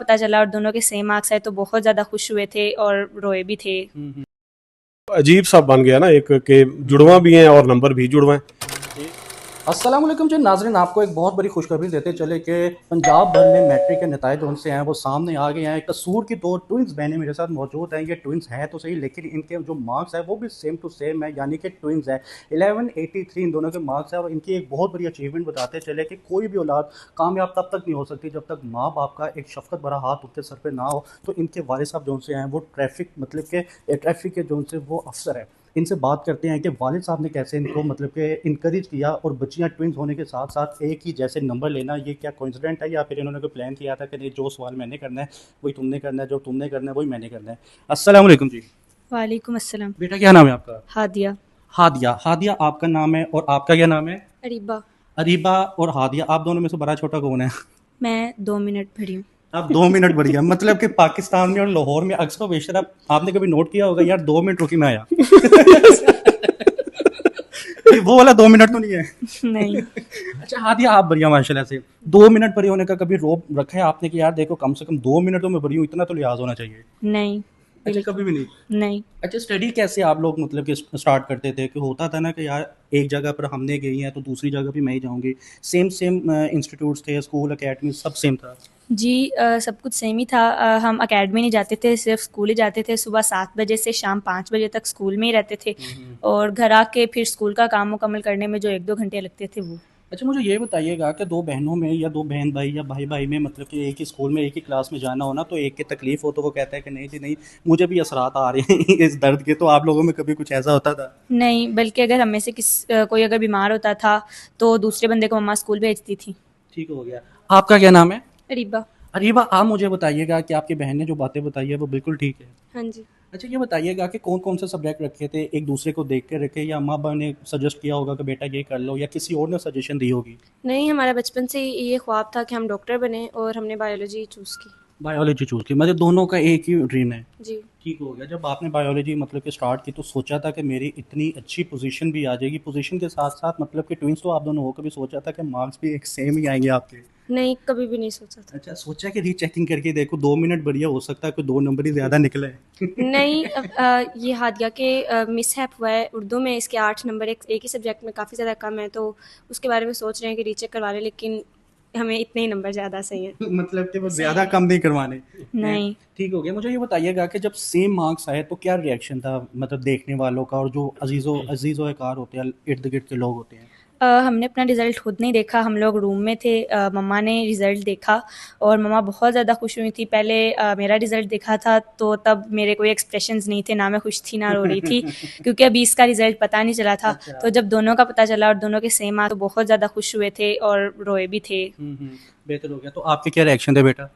पता चला और दोनों के सेम मार्क्स आए तो बहुत ज़्यादा खुश हुए थे और रोए भी थे। अजीब सा बन गया ना एक के जुड़वा भी हैं और नंबर भी जुड़वा हैं। अस्सलाम वालेकुम जी नाज़रीन, आपको एक बहुत बड़ी खुशखबरी देते चले कि पंजाब भर में मैट्रिक के नताइज उनसे हैं वो सामने आ गए हैं। कसूर की दो ट्विंस बहनें मेरे साथ मौजूद हैं। ये ट्विंस हैं तो सही, लेकिन इनके जो मार्क्स है वो भी सेम टू सेम है, यानी कि ट्विंस है। 1183 इन दोनों के मार्क्स है और इनकी एक बहुत बड़ी अचीवमेंट बताते चले कि कोई भी औलाद कामयाब तब तक नहीं हो सकती जब तक माँ बाप का एक शफकत भरा हाथ उनके सर पर ना हो। तो इनके वालिद साहब जो से हैं वो ट्रैफिक के जो से वो अफसर है। इनसे बात करते हैं कि वालिद साहब ने कैसे इनको मतलब कि इनकरेज किया और बच्चियां ट्विंस होने के साथ साथ एक ही जैसे नंबर लेना, ये क्या कोइंसिडेंट है या फिर इन्होंने कोई प्लान किया था कि नहीं जो सवाल मैंने करना है वही तुमने करना है, जो तुमने करना है वही मैंने करना है। अस्सलाम वालेकुम जी। वालेकुम अस्सलाम। बेटा क्या नाम है आपका? हादिया। हादिया। हादिया आपका नाम है और आपका क्या नाम है? अरीबा। अरीबा और हादिया, आप दोनों में से बड़ा छोटा कौन है? मैं 2 मिनट भरी हूँ। आप 2 मिनट बढ़िया, मतलब कि पाकिस्तान में और लाहौर में अक्सर बेशतर आपने कभी नोट किया होगा यार 2 मिनट रुकी मैं आया। वो वाला 2 मिनट तो नहीं है। नहीं। अच्छा हादिया, आप बढ़िया माशाल्लाह से 2 मिनट बड़ी होने का कभी रोब रखा है आपने कि यार देखो कम से कम 2 मिनट तो मैं बड़ी हूँ, इतना तो लिहाज होना चाहिए? नहीं। अच्छा कभी भी नहीं? नहीं। अच्छा स्टडी कैसे आप लोग मतलब कि स्टार्ट करते थे कि होता था ना कि यार एक जगह पर हमने गई हैं तो दूसरी जगह भी मैं ही जाऊंगी, सेम सेम इंस्टीट्यूट्स थे, स्कूल अकेडमी सब सेम था? जी सब कुछ सेम ही था। हम अकेडमी नहीं जाते थे, सिर्फ स्कूल ही जाते थे। सुबह 7 बजे से शाम 5 बजे तक स्कूल में ही रहते थे और घर आके फिर स्कूल का काम मुकम्मल करने में जो 1-2 घंटे लगते थे वो। अच्छा मुझे ये बताइएगा कि दो बहनों में या दो बहन भाई या भाई भाई में मतलब कि एक ही स्कूल में एक ही क्लास में जाना हो ना, तो एक की तकलीफ हो तो वो कहता है कि नहीं जी नहीं मुझे भी असरात आ रहे हैं इस दर्द के, तो आप लोगों में कभी कुछ ऐसा होता था? नहीं, बल्कि अगर हम में से कोई अगर बीमार होता था तो दूसरे बंदे को मम्मा स्कूल भेजती थी। ठीक हो गया। आपका क्या नाम है? अरीबा। अरीबा, आप मुझे बताइएगा कि आपकी बहन ने जो बातें बताई है वो बिल्कुल ठीक है? हाँ जी। अच्छा ये बताइएगा कि कौन कौन से सब्जेक्ट रखे थे, एक दूसरे को देख के रखे या अम्मा अब्बा ने सजेस्ट किया होगा कि बेटा ये कर लो, या किसी और ने सजेशन दी होगी? नहीं, हमारा बचपन से ही ये ख्वाब था कि हम डॉक्टर बने और हमने बायोलॉजी चूज़ की। बायोलॉजी चूज की, मतलब दोनों का एक ही ड्रीम है? जी। ठीक हो गया। जब आपने बायोलॉजी मतलब कि स्टार्ट की तो सोचा था कि मेरी इतनी अच्छी पोजीशन भी आ जाएगी, पोजीशन के साथ साथ मतलब कि ट्विंस तो आप दोनों हो, कभी सोचा था कि मार्क्स भी एक सेम ही आएंगे आपके? नहीं, कभी भी नहीं सोचा था। अच्छा सोचा कि रीचेकिंग करके देखो 2 मिनट बढ़िया हो सकता है कोई 2 नंबर ही ज़्यादा निकले। नहीं, ये हादिया के मिसहैप हुआ है उर्दू में, इसके 8 नंबर एक ही सब्जेक्ट में काफ़ी ज़्यादा कम है, तो उसके बारे में सोच रहे हैं कि रीचेक करवा लें, लेकिन हमें इतने ही नंबर ज़्यादा सही हैं। मतलब कि वो ज़्यादा कम नहीं करवाने? नहीं। ठीक हो गया। मुझे ये बताइएगा कि जब सेम मार्क्स आए तो क्या रिएक्शन था मतलब देखने वालों का और जो अजीज़ो एकार होते हैं इर्द गिर्द के लोग होते हैं? हमने अपना रिज़ल्ट खुद नहीं देखा, हम लोग रूम में थे। मम्मा ने रिज़ल्ट देखा और मम्मा बहुत ज़्यादा खुश हुई थी। पहले मेरा रिज़ल्ट देखा था तो तब मेरे कोई एक्सप्रेशंस नहीं थे, ना मैं खुश थी ना रो रही थी क्योंकि अभी इसका रिज़ल्ट पता नहीं चला था। अच्छा। तो जब दोनों का पता चला और दोनों के सेम मार्क्स तो बहुत ज़्यादा खुश हुए थे और रोए भी थे। बेहतर हो गया। तो आपके क्या रिएक्शन थे बेटा?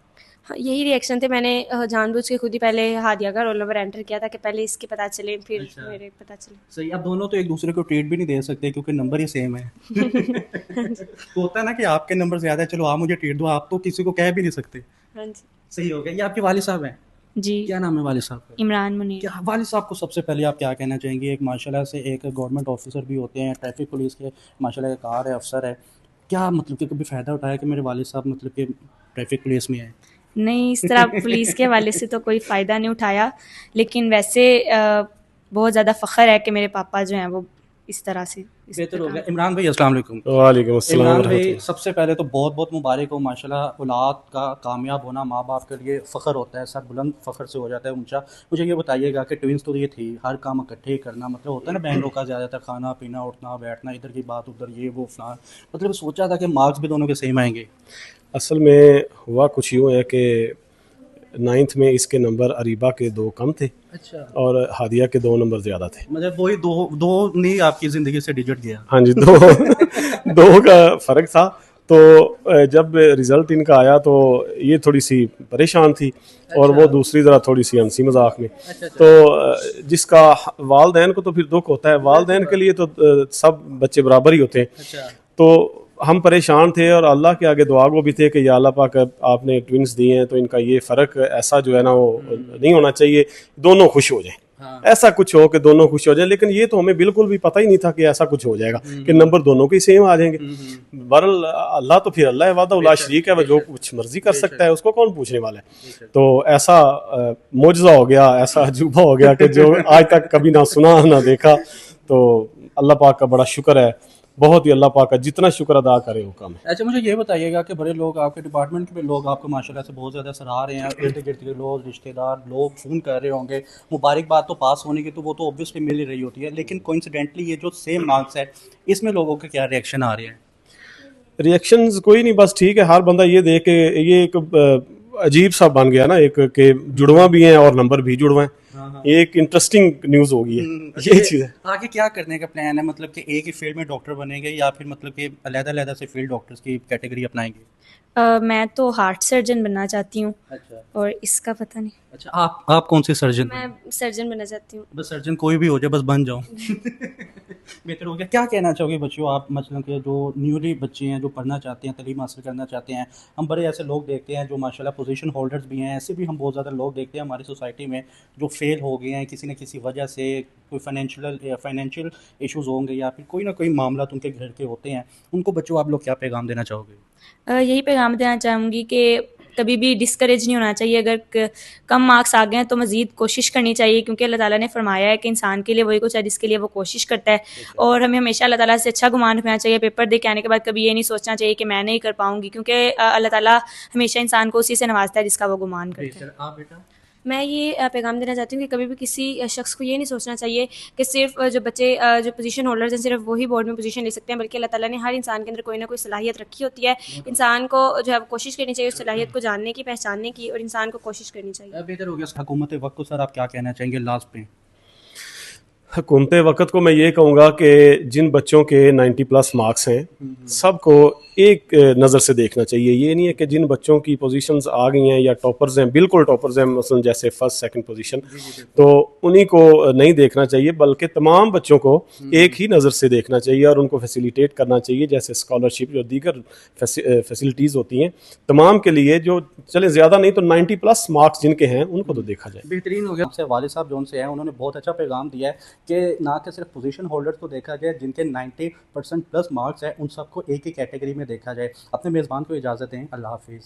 हाँ, यही रिएक्शन थे। मैंने जानबूझ के खुद ही पहले हादिया का रोल नंबर एंटर किया था कि पहले इसके पता चले फिर अच्छा। मेरे पता चले। सही, आप दोनों तो एक दूसरे को ट्रीट भी नहीं दे सकते क्योंकि नंबर ही सेम है। तो होता है ना कि आपके नंबर ज़्यादा है, चलो आप मुझे ट्रीट दो, आप तो किसी को कह भी नहीं सकते। हाँ जी। सही हो गया। ये आपके वालिद साहब हैं? जी। क्या नाम है वालिद साहब का? इमरान मुनीर। क्या वालिद साहब को सबसे पहले आप क्या कहना चाहेंगे? एक माशाल्लाह से एक गवर्नमेंट ऑफिसर भी होते हैं, ट्रैफिक पुलिस के माशाल्लाह एक कार है, अफसर है। क्या मतलब कि कभी फ़ायदा उठाया कि मेरे वालिद साहब मतलब कि ट्रैफिक पुलिस में आए? नहीं, इस तरह पुलिस के हवाले से तो कोई फ़ायदा नहीं उठाया, लेकिन वैसे बहुत ज़्यादा फ़ख्र है कि मेरे पापा जो हैं वो इस तरह से इस बेहतर हो काम। गया। इमरान भाई अस्सलाम वालेकुम। वालेकुम अस्सलाम इमरान भाई वरहमतुल्लाह। सबसे पहले तो बहुत बहुत मुबारक हो माशाल्लाह, औलाद का कामयाब होना माँ बाप के लिए फ़ख्र होता है, सर बुलंद फ़ख्र से हो जाता है ऊंचा। मुझे ये बताइएगा कि ट्विंस तो ये थी, हर काम इकट्ठे ही करना मतलब होता है ना बहनों का ज़्यादातर, खाना पीना उठना बैठना, इधर की बात उधर ये वो फलां, मतलब सोचा था कि मार्क्स भी दोनों के सेम आएंगे? असल में हुआ कुछ यूँ है कि 9th में इसके नंबर अरीबा के 2 कम थे अच्छा। और हादिया के 2 नंबर ज़्यादा थे। मतलब वही दो दो नहीं आपकी ज़िंदगी से डिजिट गया? हाँ जी, दो दो का फ़र्क था। तो जब रिज़ल्ट इनका आया तो ये थोड़ी सी परेशान थी और वो दूसरी ज़रा थोड़ी सी हंसी मजाक में। तो जिसका वालदैन को तो फिर दुख होता है, वालदैन के लिए तो सब बच्चे बराबर ही होते हैं। अच्छा। तो हम परेशान थे और अल्लाह के आगे दुआ गो भी थे कि या अल्लाह पाक आपने ट्विंस दिए हैं तो इनका ये फ़र्क ऐसा जो है ना वो नहीं होना चाहिए, दोनों खुश हो जाएं। हाँ। ऐसा कुछ हो कि दोनों खुश हो जाए, लेकिन ये तो हमें बिल्कुल भी पता ही नहीं था कि ऐसा कुछ हो जाएगा कि नंबर दोनों के सेम आ जाएंगे। बहरहाल अल्लाह तो फिर अल्लाह है, वादा उला शरीक है, वो जो कुछ मर्जी कर सकता है, उसको कौन पूछने वाला है। तो ऐसा मोजज़ा हो गया, ऐसा अजूबा हो गया कि जो आज तक कभी ना सुना ना देखा। तो अल्लाह पाक का बड़ा शुक्र है, बहुत ही अल्लाह पाक का जितना शुक्र अदा करे वो कम है। अच्छा, मुझे ये बताइएगा कि बड़े लोग आपके डिपार्टमेंट के भी लोग आपको माशाल्लाह से बहुत ज़्यादा सराह रहे हैं, इर्द गिर्द के लोग, रिश्तेदार लोग फ़ोन कर रहे होंगे, मुबारकबाद तो पास होने की तो वो तो ऑब्वियसली मिल ही रही होती है, लेकिन कोइंसिडेंटली ये जो सेम मार्क्स है इसमें लोगों के क्या रिएक्शन आ रहे हैं? रिएक्शंस कोई नहीं, बस ठीक है, हर बंदा ये देख के ये एक अजीब सा बन गया ना, एक के जुड़वा भी हैं और नंबर भी जुड़वा हैं। ये एक इंटरेस्टिंग न्यूज़ हो गई है, अच्छा, ये ये चीज़ है। आगे क्या करने का प्लान है? मतलब कि एक ही फील्ड में डॉक्टर बनेंगे या फिर मतलब कि अलग-अलग से फील्ड डॉक्टर्स की कैटेगरी अपनाएंगे? मैं तो हार्ट सर्जन बनना चाहती हूँ, अच्छा। और इसका पता नहीं। अच्छा, आप कौन से सर्जन? मैं सर्जन बनना चाहती हूँ। बस सर्जन कोई भी हो जाए, बस बन जाओ। बेहतर हो गया। क्या कहना चाहोगे बच्चों आप, मतलब कि जो न्यूली बच्चे हैं जो पढ़ना चाहते हैं, तालीम हासिल करना चाहते हैं, हम बड़े ऐसे लोग देखते हैं जो माशाल्लाह पोजीशन होल्डर्स भी हैं, ऐसे भी हम बहुत ज़्यादा लोग देखते हैं हमारी सोसाइटी में जो फेल हो गए हैं किसी न किसी वजह से, कोई फाइनेंशियल इश्यूज़ होंगे या फिर कोई ना कोई मामला उनके घर के होते हैं, उनको बच्चों आप लोग क्या पैगाम देना चाहोगे? यही पैगाम देना चाहूँगी कि कभी भी डिस्करेज नहीं होना चाहिए। अगर कम मार्क्स आ गए हैं तो मज़ीद कोशिश करनी चाहिए, क्योंकि अल्लाह ताला ने फरमाया है कि इंसान के लिए वही कुछ है जिसके लिए वो कोशिश करता है। और हमें हमेशा अल्लाह ताला से अच्छा गुमान रखना चाहिए। पेपर दे के आने के बाद कभी ये नहीं सोचना चाहिए कि मैं नहीं कर पाऊँगी, क्योंकि अल्लाह ताला हमेशा इंसान को उसी से नवाजता है जिसका वो गुमान करता है। आप बेटा? मैं ये पैगाम देना चाहती हूँ कि कभी भी किसी शख्स को ये नहीं सोचना चाहिए कि सिर्फ जो बच्चे जो पोजीशन होल्डर्स हैं सिर्फ वही बोर्ड में पोजीशन ले सकते हैं, बल्कि अल्लाह ताला ने हर इंसान के अंदर कोई ना कोई सलाहियत रखी होती है। इंसान को जो है वो कोशिश करनी चाहिए उस सलाहियत को जानने की, पहचानने की, और इंसान को कोशिश करनी चाहिए। बेहतर हो गया। हुकूमत वक्त को सर आप क्या कहना चाहेंगे लास्ट पे? हुकूमत वक़्त को मैं ये कहूँगा कि जिन बच्चों के 90 प्लस मार्क्स हैं सबको एक नज़र से देखना चाहिए। ये नहीं है कि जिन बच्चों की पोजीशंस आ गई हैं या टॉपर्स हैं, बिल्कुल टॉपर्स हैं, मसलन जैसे फर्स्ट सेकंड पोजीशन, तो उन्हीं को नहीं देखना चाहिए, बल्कि तमाम बच्चों को एक ही नज़र से देखना चाहिए और उनको फैसिलिटेट करना चाहिए। जैसे स्कॉलरशिप जो दीगर फैसिलिटीज़ होती हैं तमाम के लिए, जो चले ज़्यादा नहीं तो 90 प्लस मार्क्स जिनके हैं उनको तो देखा जाए। बेहतरीन हो गया। आपसे वालिद साहब जो उनसे हैं उन्होंने बहुत अच्छा पैगाम दिया है कि ना कि सिर्फ पोजीशन होल्डर्स को देखा जाए, जिनके 90% प्लस मार्क्स है उन सबको एक ही कैटेगरी में देखा जाए। अपने मेज़बान को इजाज़त दें। अल्लाह हाफिज़।